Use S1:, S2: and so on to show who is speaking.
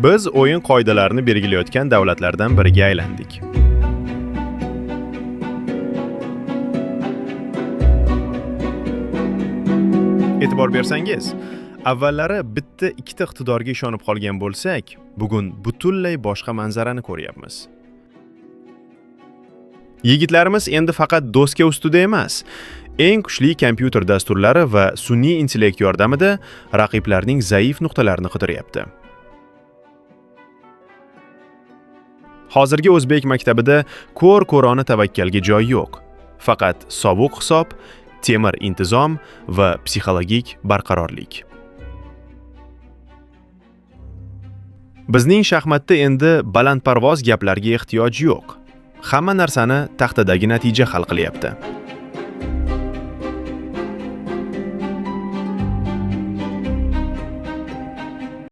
S1: Biz o'yin qoidalarini belgilayotgan davlatlardan biriga aylandik. E'tibor bersangiz, avvallari bitta ikkita iqtidorga ishonib qolgan bo'lsak, bugun butunlay boshqa manzarani ko'ryapmiz. Yigitlarimiz endi faqat doska ustida emas, eng kuchli kompyuter dasturlari va sun'iy intellekt yordamida raqiblarning zaif nuqtalarini qidiryapti. Hozirgi o'zbek maktabida ko'r-ko'rona tavakkalga joy yo'q. Faqat sovuq hisob, temir intizom va psixologik barqarorlik. Bizning shaxmatda endi balandparvoz gaplarga ehtiyoj yo'q. Hamma narsani taxtadagi natija hal qilyapti.